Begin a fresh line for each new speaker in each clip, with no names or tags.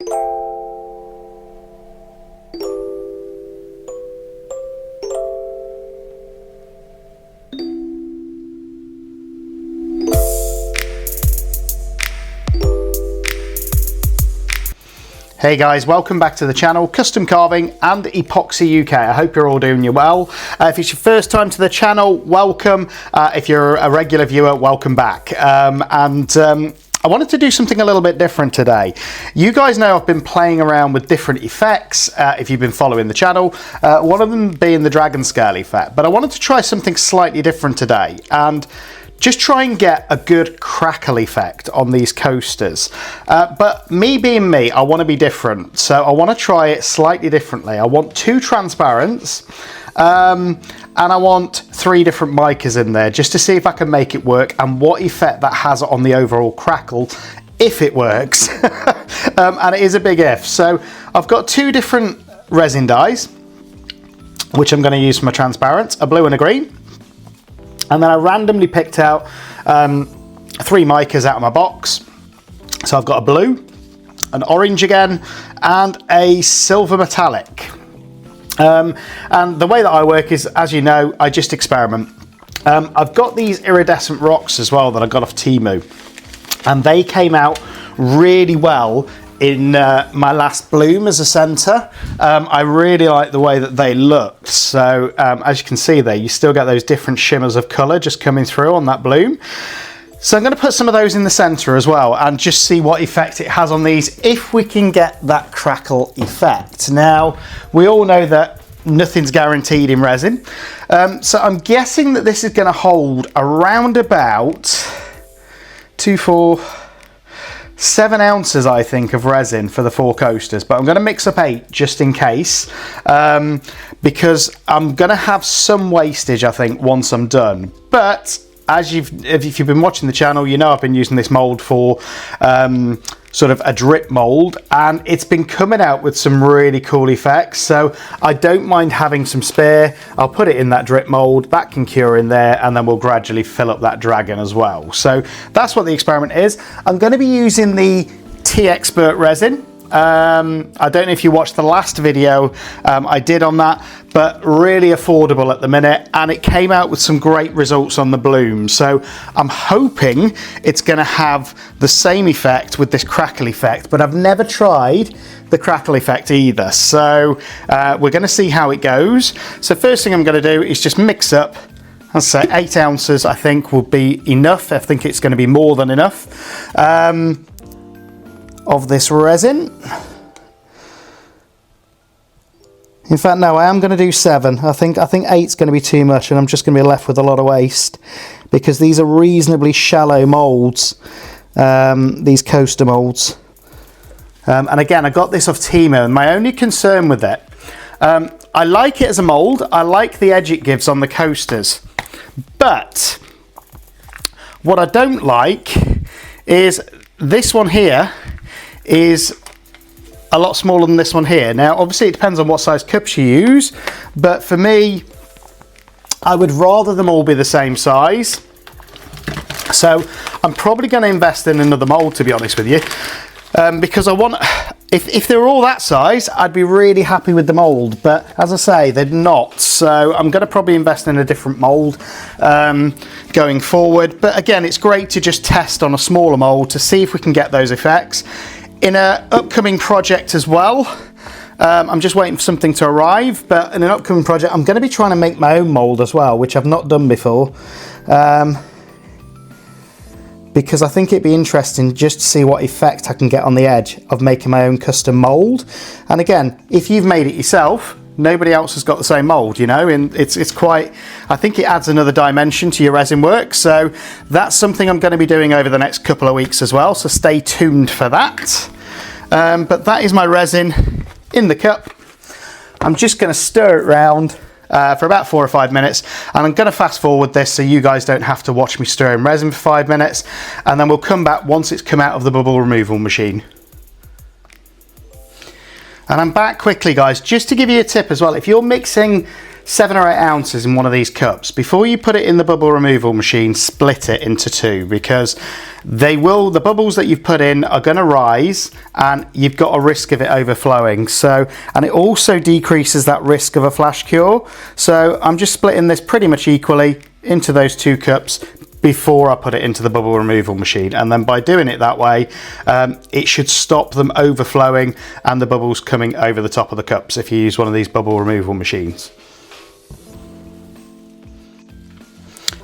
Hey guys, welcome back to the channel, Custom Carving and Epoxy UK. I hope you're all doing well. If it's your first time to the channel, welcome. If you're a regular viewer, welcome back. I wanted to do something a little bit different today. You guys know I've been playing around with different effects, if you've been following the channel, one of them being the dragon scale effect, but I wanted to try something slightly different today and just try and get a good crackle effect on these coasters. But me being me, I want to be different. So I want to try it slightly differently. I want 2 transparents and I want 3 different micas in there just to see if I can make it work and what effect that has on the overall crackle, if it works. And it is a big if. So I've got 2 different resin dyes, which I'm going to use for my transparents, a blue and a green. And then I randomly picked out 3 micas out of my box. So I've got a blue, an orange again, and a silver metallic. And the way that I work is, as you know, I just experiment. I've got these iridescent rocks as well that I got off Temu. And they came out really well in my last bloom as a centre. I really like the way that they looked. So as you can see there, you still get those different shimmers of colour just coming through on that bloom. So I'm going to put some of those in the centre as well and just see what effect it has on these, if we can get that crackle effect. Now, we all know that nothing's guaranteed in resin. So I'm guessing that this is going to hold around about 7 ounces, I think, of resin for the 4 coasters, but I'm going to mix up 8 just in case, because I'm going to have some wastage, I think, once I'm done. But as if you've been watching the channel, you know I've been using this mold for sort of a drip mold, and it's been coming out with some really cool effects. So I don't mind having some spare. I'll put it in that drip mold, that can cure in there, and then we'll gradually fill up that dragon as well. So that's what the experiment is. I'm going to be using the T-Expert resin. I don't know if you watched the last video I did on that, but really affordable at the minute, and it came out with some great results on the bloom. So I'm hoping it's going to have the same effect with this crackle effect, but I've never tried the crackle effect either. So we're going to see how it goes. So first thing I'm going to do is just mix up, I'd say 8 ounces I think will be enough. I think it's going to be more than enough. Of this resin. In fact, no, I am going to do 7. I think 8's going to be too much, and I'm just going to be left with a lot of waste, because these are reasonably shallow molds, these coaster molds. And again, I got this off Temu, and my only concern with it, I like it as a mold. I like the edge it gives on the coasters, but what I don't like is this one here is a lot smaller than this one here. Now obviously it depends on what size cups you use, but for me I would rather them all be the same size. So I'm probably going to invest in another mold, to be honest with you, because I want, if they were all that size, I'd be really happy with the mold, but as I say, they're not. So I'm going to probably invest in a different mold going forward. But again, it's great to just test on a smaller mold to see if we can get those effects. In an upcoming project as well, I'm just waiting for something to arrive, but in an upcoming project, I'm going to be trying to make my own mold as well, which I've not done before. Because I think it'd be interesting just to see what effect I can get on the edge of making my own custom mold. And again, if you've made it yourself, nobody else has got the same mold, you know, and it's quite, I think it adds another dimension to your resin work. So that's something I'm going to be doing over the next couple of weeks as well, so stay tuned for that. But that is my resin in the cup. I'm just going to stir it around for about 4 or 5 minutes, and I'm going to fast forward this so you guys don't have to watch me stirring resin for 5 minutes, and then we'll come back once it's come out of the bubble removal machine. And I'm back quickly, guys, just to give you a tip as well. If you're mixing 7 or 8 ounces in one of these cups. Before you put it in the bubble removal machine, split it into 2, because the bubbles that you've put in are going to rise and you've got a risk of it overflowing. So, and it also decreases that risk of a flash cure. So I'm just splitting this pretty much equally into those 2 cups before I put it into the bubble removal machine, and then by doing it that way, it should stop them overflowing and the bubbles coming over the top of the cups if you use one of these bubble removal machines.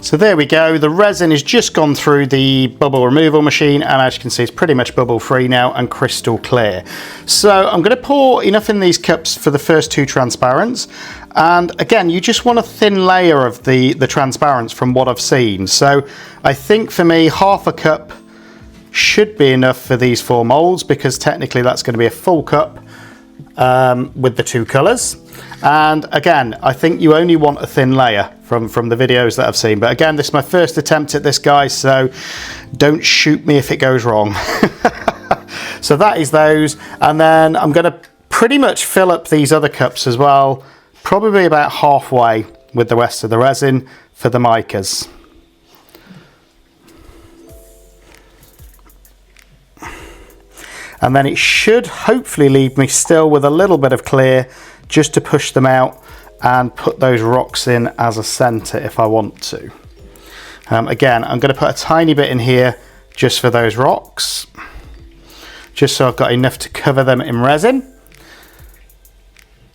So there we go, the resin has just gone through the bubble removal machine, and as you can see it's pretty much bubble free now and crystal clear. So I'm going to pour enough in these cups for the first 2 transparents, and again you just want a thin layer of the transparents from what I've seen. So I think for me half a cup should be enough for these 4 moulds, because technically that's going to be a full cup with the 2 colours. And again, I think you only want a thin layer from the videos that I've seen. But again, this is my first attempt at this, guys, so don't shoot me if it goes wrong. So that is those. And then I'm going to pretty much fill up these other cups as well, probably about halfway with the rest of the resin for the micas. And then it should hopefully leave me still with a little bit of clear, just to push them out and put those rocks in as a center if I want to. Again, I'm going to put a tiny bit in here just for those rocks, just so I've got enough to cover them in resin.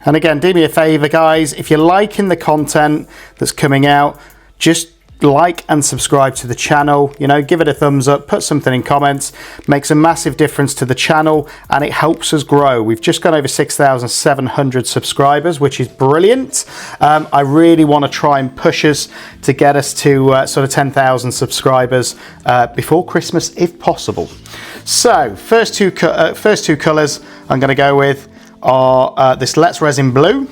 And again, do me a favor, guys, if you're liking the content that's coming out, just like and subscribe to the channel. You know, give it a thumbs up, put something in comments. Makes a massive difference to the channel and it helps us grow. We've just gone over 6,700 subscribers, which is brilliant. I really want to try and push us to get us to sort of 10,000 subscribers before Christmas if possible. So first two colors I'm going to go with are this Let's Resin Blue.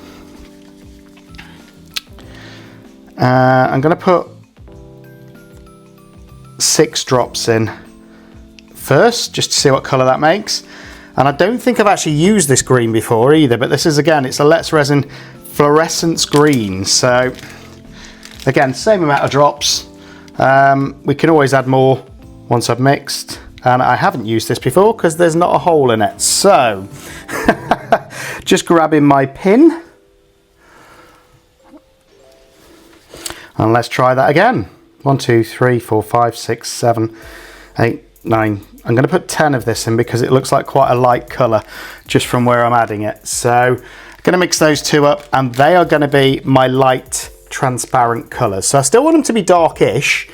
I'm going to put 6 drops in first, just to see what colour that makes. And I don't think I've actually used this green before either, but this is, again, it's a Let's Resin Fluorescence Green. So again, same amount of drops. We can always add more once I've mixed, and I haven't used this before because there's not a hole in it. So just grabbing my pin and let's try that again. 1, 2, 3, 4, 5, 6, 7, 8, 9. I'm going to put 10 of this in because it looks like quite a light colour just from where I'm adding it. So I'm going to mix those 2 up, and they are going to be my light transparent colours. So I still want them to be darkish,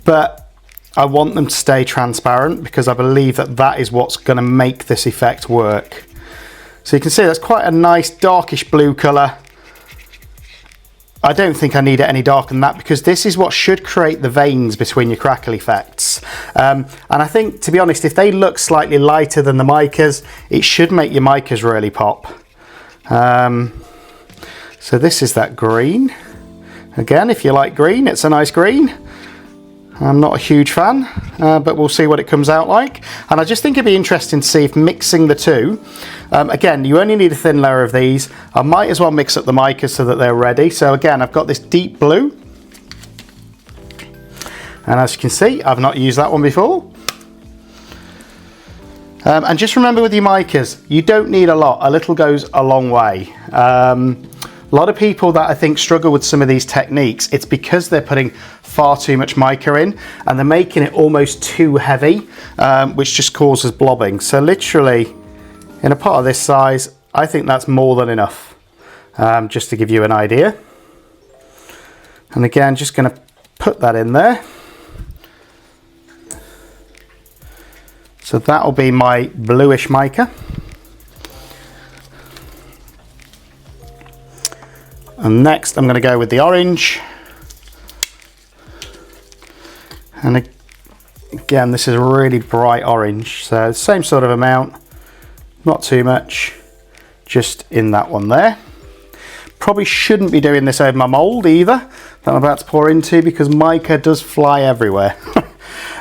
but I want them to stay transparent because I believe that that is what's going to make this effect work. So you can see that's quite a nice darkish blue colour. I don't think I need it any darker than that because this is what should create the veins between your crackle effects. And I think, to be honest, if they look slightly lighter than the micas, it should make your micas really pop. So this is that green. Again, if you like green, it's a nice green. I'm not a huge fan, but we'll see what it comes out like. And I just think it'd be interesting to see if mixing the 2, again, you only need a thin layer of these. I might as well mix up the micas so that they're ready. So again, I've got this deep blue. And as you can see, I've not used that one before. And just remember with your micas, you don't need a lot. A little goes a long way. A lot of people that I think struggle with some of these techniques, it's because they're putting far too much mica in and they're making it almost too heavy, which just causes blobbing. So literally in a pot of this size, I think that's more than enough, just to give you an idea. And again, just going to put that in there. So that'll be my bluish mica. And next I'm going to go with the orange. And again, this is a really bright orange. So same sort of amount, not too much, just in that one there. Probably shouldn't be doing this over my mould either that I'm about to pour into because mica does fly everywhere.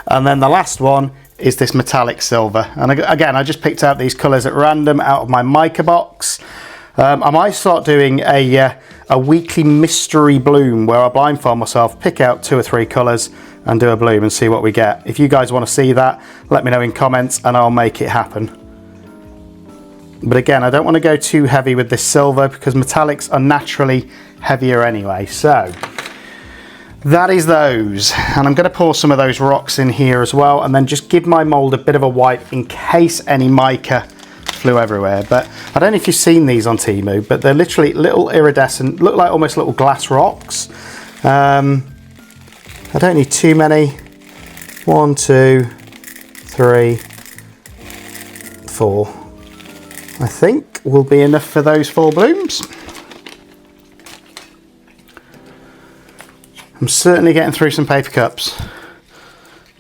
And then the last one is this metallic silver. And again, I just picked out these colours at random out of my mica box. I might start doing a weekly mystery bloom where I blindfold myself, pick out 2 or 3 colours and do a bloom and see what we get. If you guys want to see that, let me know in comments and I'll make it happen. But again, I don't want to go too heavy with this silver because metallics are naturally heavier anyway. So that is those. And I'm going to pour some of those rocks in here as well and then just give my mould a bit of a wipe in case any mica flew everywhere. But I don't know if you've seen these on Temu, but they're literally little iridescent, look like almost little glass rocks. I don't need too many. 1, 2, 3, 4. I think will be enough for those 4 blooms. I'm certainly getting through some paper cups,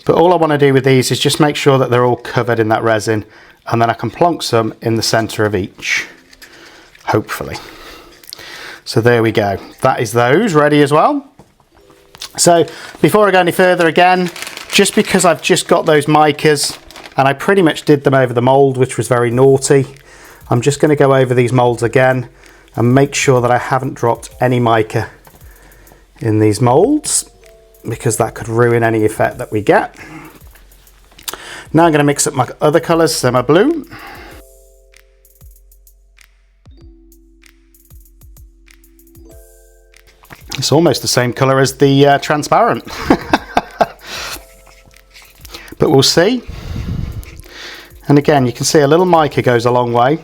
but all I want to do with these is just make sure that they're all covered in that resin, and then I can plonk some in the center of each, hopefully. So there we go. That is those ready as well. So before I go any further, again, just because I've just got those micas and I pretty much did them over the mold, which was very naughty, I'm just going to go over these molds again and make sure that I haven't dropped any mica in these molds, because that could ruin any effect that we get. Now I'm going to mix up my other colours, so my blue. It's almost the same colour as the transparent. But we'll see. And again, you can see a little mica goes a long way.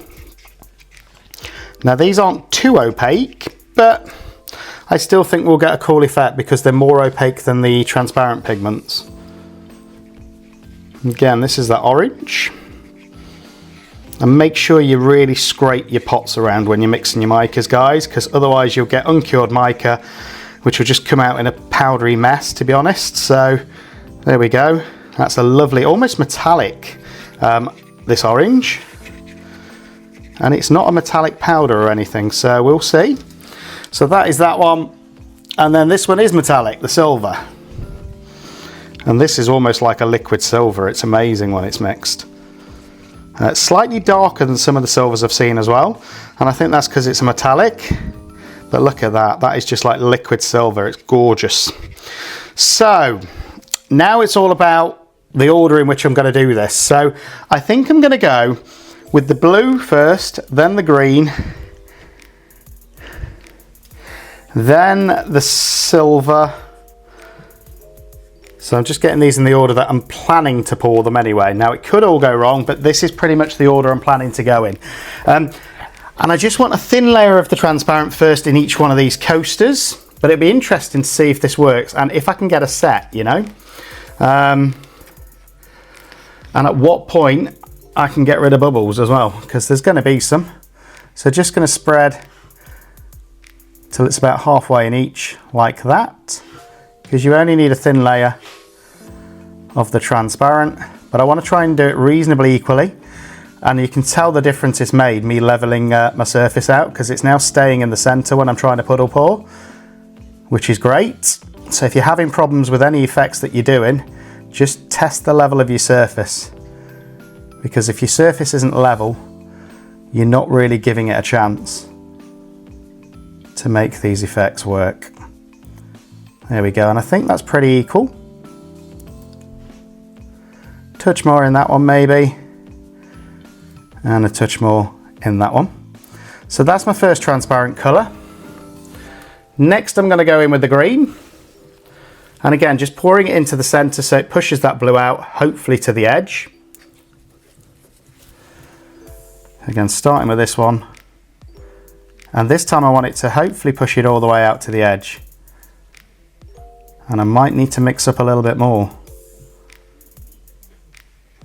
Now these aren't too opaque, but I still think we'll get a cool effect because they're more opaque than the transparent pigments. Again, this is that orange. And make sure you really scrape your pots around when you're mixing your micas, guys, because otherwise you'll get uncured mica, which will just come out in a powdery mess, to be honest. So there we go. That's a lovely, almost metallic, this orange. And it's not a metallic powder or anything, so we'll see. So that is that one. And then this one is metallic, the silver. And this is almost like a liquid silver. It's amazing when it's mixed. It's slightly darker than some of the silvers I've seen as well. And I think that's because it's a metallic. But look at that. That is just like liquid silver. It's gorgeous. So now it's all about the order in which I'm going to do this. So I think I'm going to go with the blue first, then the green, then the silver. So I'm just getting these in the order that I'm planning to pour them anyway. Now it could all go wrong, but this is pretty much the order I'm planning to go in. And I just want a thin layer of the transparent first in each one of these coasters, but it'd be interesting to see if this works and if I can get a set, you know. And at what point I can get rid of bubbles as well, because there's going to be some. So just going to spread till it's about halfway in each, like that, because you only need a thin layer of the transparent, but I want to try and do it reasonably equally. And you can tell the difference it's made, me leveling my surface out, because it's now staying in the center when I'm trying to puddle pour, which is great. So if you're having problems with any effects that you're doing, just test the level of your surface, because if your surface isn't level, you're not really giving it a chance to make these effects work. There we go, and I think that's pretty equal. Touch more in that one maybe, and a touch more in that one. So that's my first transparent colour. Next I'm going to go in with the green, and again just pouring it into the centre so it pushes that blue out, hopefully to the edge. Again, starting with this one, and this time I want it to hopefully push it all the way out to the edge. And I might need to mix up a little bit more.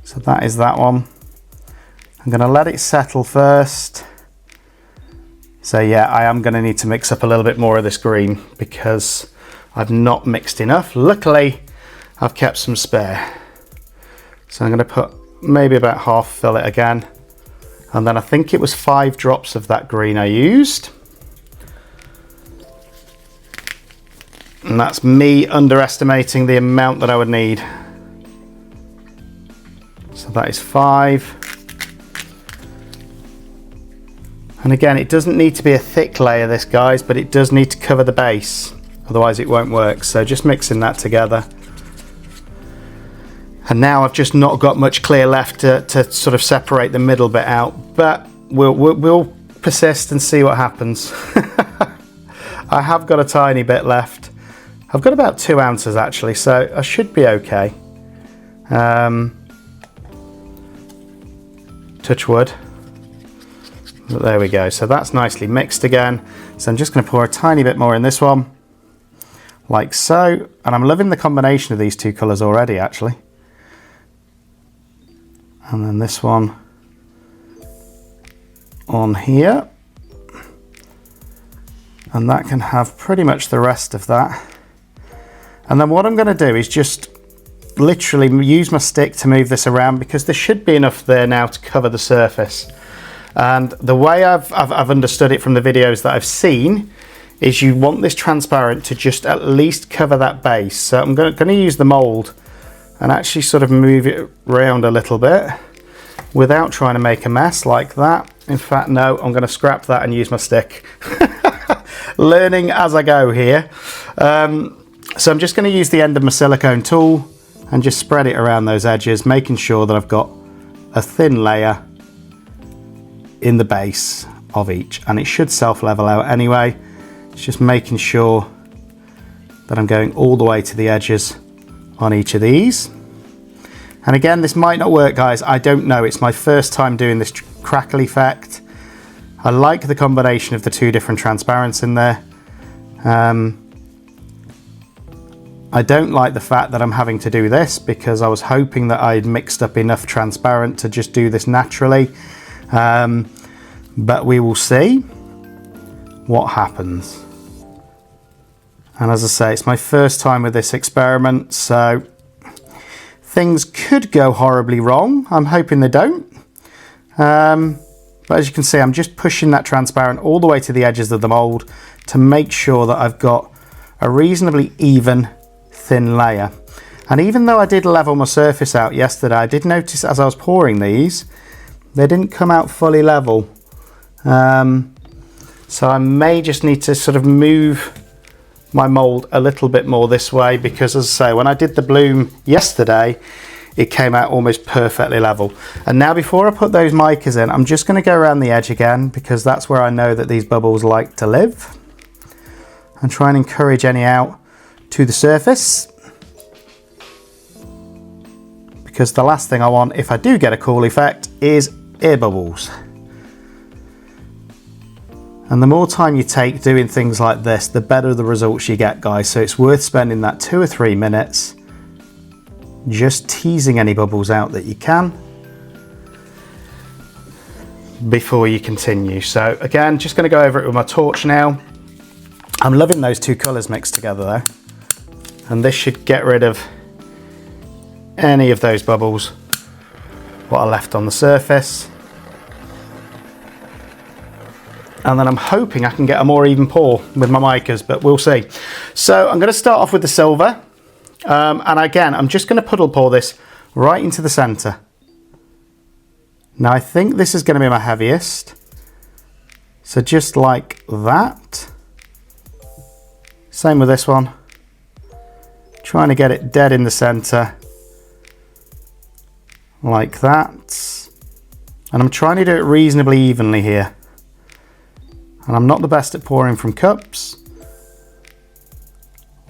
So that is that one. I'm going to let it settle first. So yeah, I am going to need to mix up a little bit more of this green because I've not mixed enough. Luckily, I've kept some spare. So I'm going to put maybe about half, fill it again. And then I think it was 5 drops of that green I used. And that's me underestimating the amount that I would need. So that is 5. And again, it doesn't need to be a thick layer this, guys, but it does need to cover the base, otherwise it won't work. So just mixing that together. And now I've just not got much clear left to sort of separate the middle bit out, but we'll persist and see what happens. I have got a tiny bit left. I've got about 2 ounces actually, so I should be okay. Touch wood. But there we go. So that's nicely mixed again. So I'm just going to pour a tiny bit more in this one, like so. And I'm loving the combination of these two colours already, actually. And then this one on here. And that can have pretty much the rest of that. And then what I'm going to do is just literally use my stick to move this around, because there should be enough there now to cover the surface. And the way I've understood it from the videos that I've seen is you want this transparent to just at least cover that base. So I'm going to use the mold and actually sort of move it around a little bit without trying to make a mess like that. In fact, no, I'm going to scrap that and use my stick. Learning as I go here. So I'm just going to use the end of my silicone tool and just spread it around those edges, making sure that I've got a thin layer in the base of each, and it should self-level out anyway. It's just making sure that I'm going all the way to the edges on each of these. And again, this might not work, guys, I don't know. It's my first time doing this crackle effect. I like the combination of the two different transparents in there. I don't like the fact that I'm having to do this, because I was hoping that I'd mixed up enough transparent to just do this naturally. But we will see what happens. And as I say, it's my first time with this experiment, so things could go horribly wrong. I'm hoping they don't. But as you can see, I'm just pushing that transparent all the way to the edges of the mold to make sure that I've got a reasonably even thin layer. And even though I did level my surface out yesterday, I did notice as I was pouring these, they didn't come out fully level. So I may just need to sort of move my mold a little bit more this way, because as I say, when I did the bloom yesterday, it came out almost perfectly level. And now before I put those micas in, I'm just going to go around the edge again, because that's where I know that these bubbles like to live, and try and encourage any out to the surface, because the last thing I want if I do get a cool effect is air bubbles. And the more time you take doing things like this, the better the results you get, guys. So it's worth spending that 2 or 3 minutes just teasing any bubbles out that you can before you continue. So again, just going to go over it with my torch now. I'm loving those two colours mixed together though, and this should get rid of any of those bubbles what are left on the surface. And then I'm hoping I can get a more even pour with my micas, but we'll see. So I'm going to start off with the silver. And again, I'm just going to puddle pour this right into the center. Now I think this is going to be my heaviest. So just like that. Same with this one. Trying to get it dead in the center. Like that. And I'm trying to do it reasonably evenly here. And I'm not the best at pouring from cups.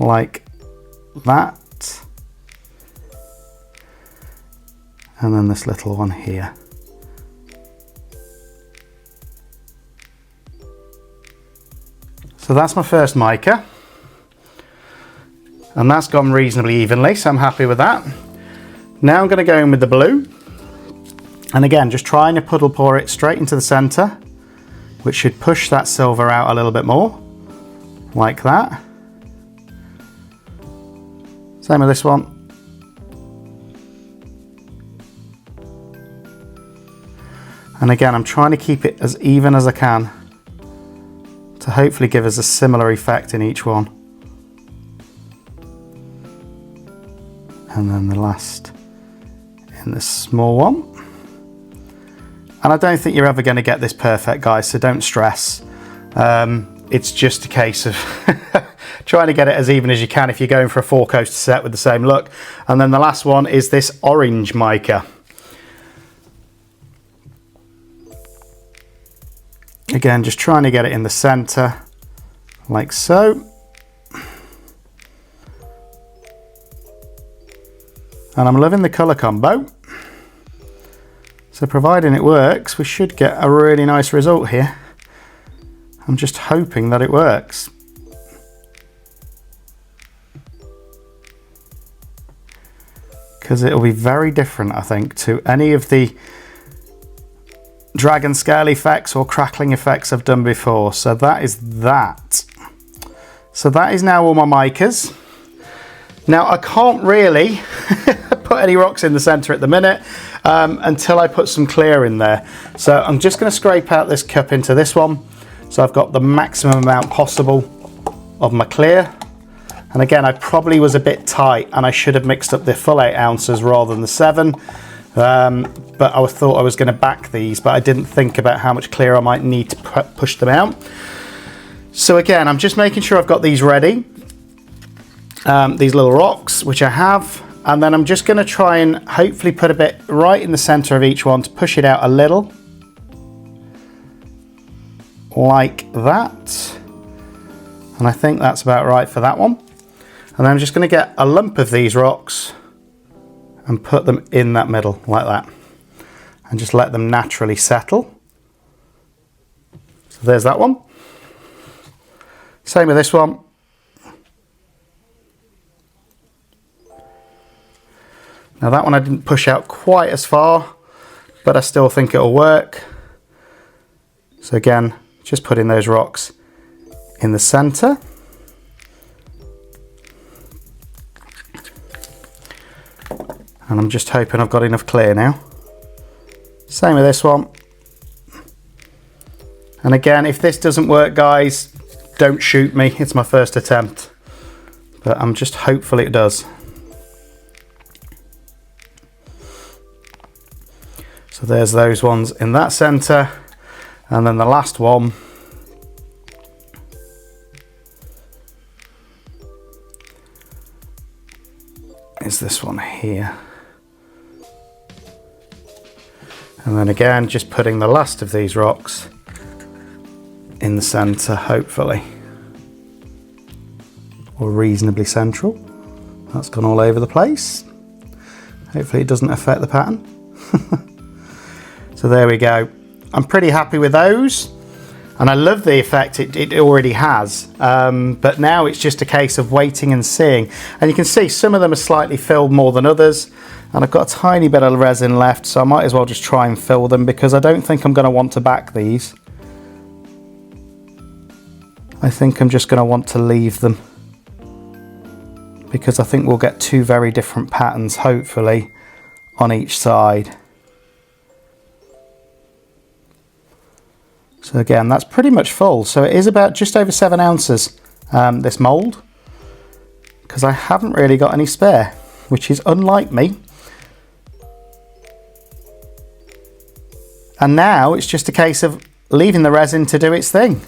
Like that. And then this little one here. So that's my first mica. And that's gone reasonably evenly, so I'm happy with that. Now I'm going to go in with the blue. And again, just trying to puddle pour it straight into the center, which should push that silver out a little bit more, like that. Same with this one. And again, I'm trying to keep it as even as I can to hopefully give us a similar effect in each one. And then the last in this small one. And I don't think you're ever going to get this perfect, guys, so don't stress. It's just a case of trying to get it as even as you can if you're going for a 4-coaster set with the same look. And then the last one is this orange mica. Again, just trying to get it in the center, like so. And I'm loving the color combo. So providing it works, we should get a really nice result here. I'm just hoping that it works. Because it'll be very different, I think, to any of the dragon scale effects or crackling effects I've done before. So that is that. So that is now all my micas. Now I can't really put any rocks in the center at the minute until I put some clear in there. So I'm just going to scrape out this cup into this one. So I've got the maximum amount possible of my clear. And again, I probably was a bit tight and I should have mixed up the full 8 ounces rather than the 7. But I thought I was going to back these, but I didn't think about how much clear I might need to push them out. So again, I'm just making sure I've got these ready. These little rocks, which I have. And then I'm just going to try and hopefully put a bit right in the center of each one to push it out a little. Like that. And I think that's about right for that one. And then I'm just going to get a lump of these rocks and put them in that middle like that. And just let them naturally settle. So there's that one. Same with this one. Now that one I didn't push out quite as far, but I still think it'll work. So again, just putting those rocks in the center. And I'm just hoping I've got enough clear now. Same with this one. And again, if this doesn't work, guys, don't shoot me. It's my first attempt. But I'm just hopeful it does. So there's those ones in that center. And then the last one is this one here. And then again, just putting the last of these rocks in the center, hopefully. Or reasonably central. That's gone all over the place. Hopefully it doesn't affect the pattern. So there we go. I'm pretty happy with those. And I love the effect it already has. But now it's just a case of waiting and seeing. And you can see some of them are slightly filled more than others. And I've got a tiny bit of resin left, so I might as well just try and fill them because I don't think I'm going to want to back these. I think I'm just going to want to leave them because I think we'll get two very different patterns, hopefully, on each side. So again, that's pretty much full. So it is about just over 7 ounces, this mould, because I haven't really got any spare, which is unlike me. And now it's just a case of leaving the resin to do its thing,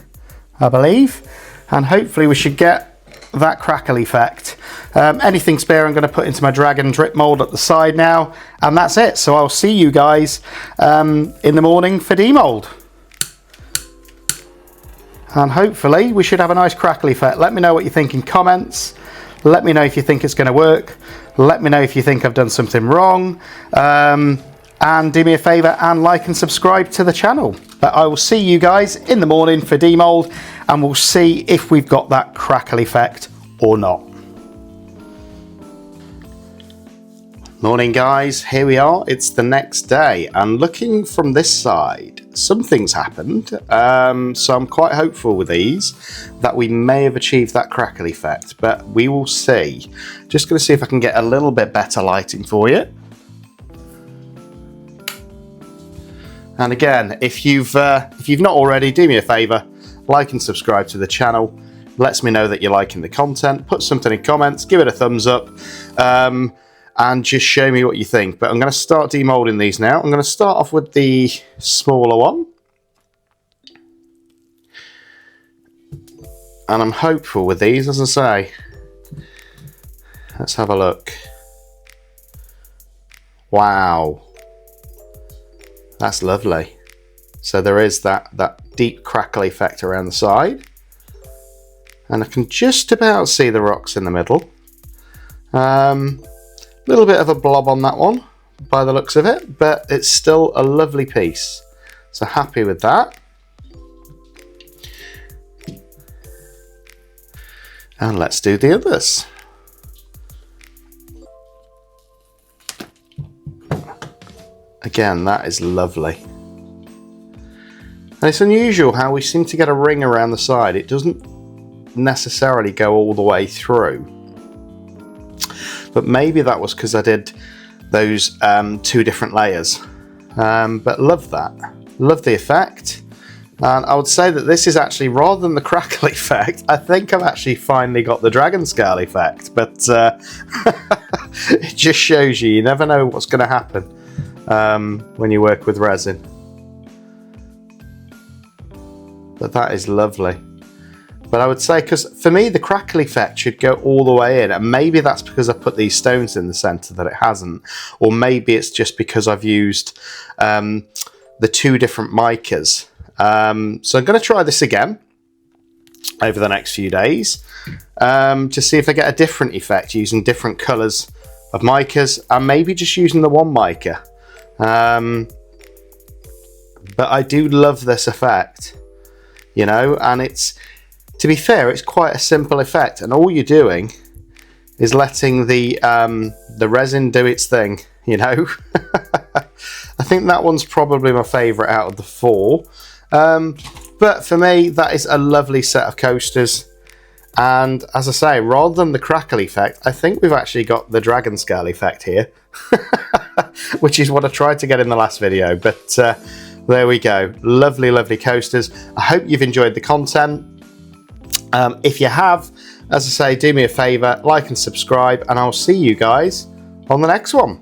I believe. And hopefully we should get that crackle effect. Anything spare I'm going to put into my dragon drip mould at the side now. And that's it. So I'll see you guys in the morning for demold. And hopefully we should have a nice crackle effect. Let me know what you think in comments. Let me know if you think it's going to work. Let me know if you think I've done something wrong. And do me a favour and like and subscribe to the channel. But I will see you guys in the morning for demold, and we'll see if we've got that crackle effect or not. Morning guys, here we are. It's the next day, and looking from this side, something's happened. So I'm quite hopeful with these that we may have achieved that crackle effect, but we will see. Just going to see if I can get a little bit better lighting for you. And again, if you've not already, do me a favour, like and subscribe to the channel. Lets me know that you're liking the content. Put something in comments, give it a thumbs up. and just show me what you think. But I'm going to start demolding these now. I'm going to start off with the smaller one. And I'm hopeful with these, as I say. Let's have a look. Wow. That's lovely. So there is that deep crackle effect around the side. And I can just about see the rocks in the middle. Little bit of a blob on that one by the looks of it, but it's still a lovely piece. So happy with that. And let's do the others. Again, that is lovely. And it's unusual how we seem to get a ring around the side. It doesn't necessarily go all the way through. But maybe that was because I did those 2 different layers. But love that. Love the effect. And I would say that this is actually, rather than the crackle effect, I think I've actually finally got the dragon scale effect. But it just shows you never know what's going to happen when you work with resin. But that is lovely. But I would say, because for me the crackle effect should go all the way in, and maybe that's because I put these stones in the center that it hasn't, or maybe it's just because I've used the 2 different micas. So I'm going to try this again over the next few days to see if I get a different effect using different colors of micas, and maybe just using the 1 mica. But I do love this effect, you know, and it's, to be fair, it's quite a simple effect, and all you're doing is letting the resin do its thing, you know. I think that one's probably my favourite out of the 4. But for me, that is a lovely set of coasters. And as I say, rather than the crackle effect, I think we've actually got the dragon scale effect here, which is what I tried to get in the last video. But there we go. Lovely, lovely coasters. I hope you've enjoyed the content. If you have, as I say, do me a favour, like and subscribe, and I'll see you guys on the next one.